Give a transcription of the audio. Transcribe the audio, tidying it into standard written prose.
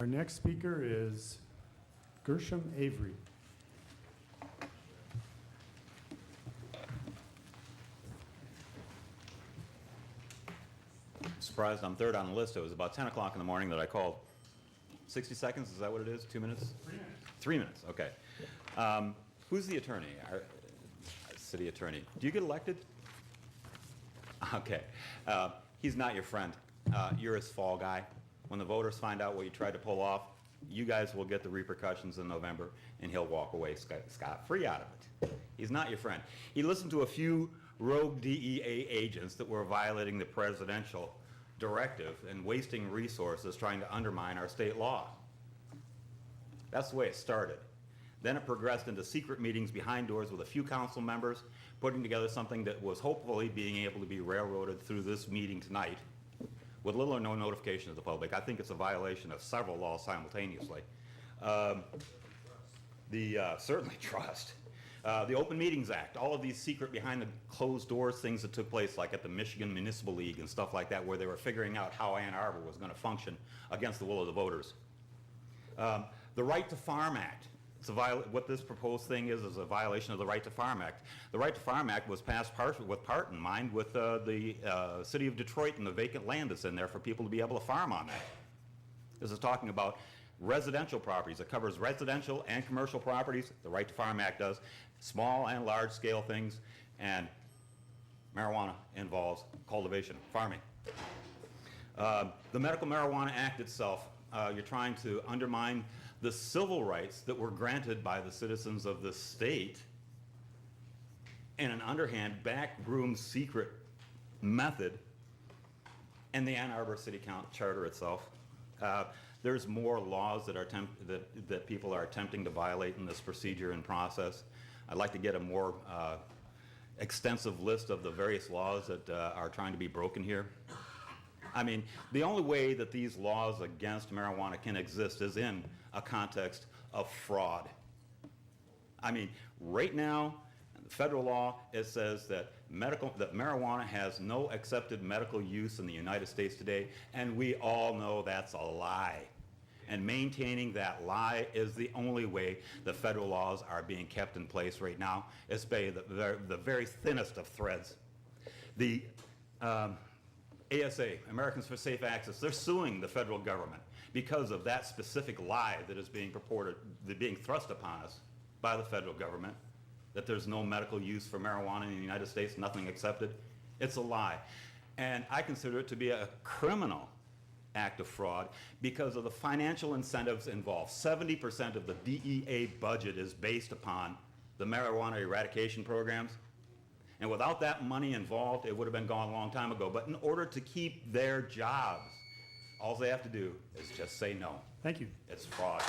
Our next speaker is Gersham Avery. Surprised I'm third on the list. It was about 10 o'clock in the morning that I called. 60 seconds, is that what it is? 2 minutes? 3 minutes. 3 minutes, okay. Who's the attorney? Our city attorney. Do you get elected? Okay. He's not your friend. You're his fall guy. When the voters find out what you tried to pull off, you guys will get the repercussions in November, and he'll walk away scot-free out of it. He's not your friend. He listened to a few rogue DEA agents that were violating the presidential directive and wasting resources trying to undermine our state law. That's the way it started. Then it progressed into secret meetings behind doors with a few council members, putting together something that was hopefully being able to be railroaded through this meeting tonight with little or no notification to the public. I think it's a violation of several laws simultaneously. Certainly trust. The Open Meetings Act, all of these secret behind the closed doors things that took place, like at the Michigan Municipal League and stuff like that, where they were figuring out how Ann Arbor was going to function against the will of the voters. The Right to Farm Act. What this proposed thing is a violation of the Right to Farm Act. The Right to Farm Act was passed with part in mind with the city of Detroit and the vacant land that's in there for people to be able to farm on that. This is talking about residential properties. It covers residential and commercial properties. The Right to Farm Act does. Small and large scale things, and marijuana involves cultivation, farming. The Medical Marijuana Act itself, you're trying to undermine the civil rights that were granted by the citizens of the state in an underhand, backroom, secret method, and the Ann Arbor City Charter itself. There's more laws that people are attempting to violate in this procedure and process. I'd like to get a more extensive list of the various laws that are trying to be broken here. I mean, the only way that these laws against marijuana can exist is in a context of fraud. I mean, right now, the federal law, it says that marijuana has no accepted medical use in the United States today, and we all know that's a lie. And maintaining that lie is the only way the federal laws are being kept in place right now, especially the very thinnest of threads. The ASA, Americans for Safe Access, they're suing the federal government because of that specific lie that is being being thrust upon us by the federal government, that there's no medical use for marijuana in the United States, nothing accepted. It's a lie. And I consider it to be a criminal act of fraud because of the financial incentives involved. 70% of the DEA budget is based upon the marijuana eradication programs. And without that money involved, it would have been gone a long time ago. But in order to keep their jobs, all they have to do is just say no. Thank you. It's fraud.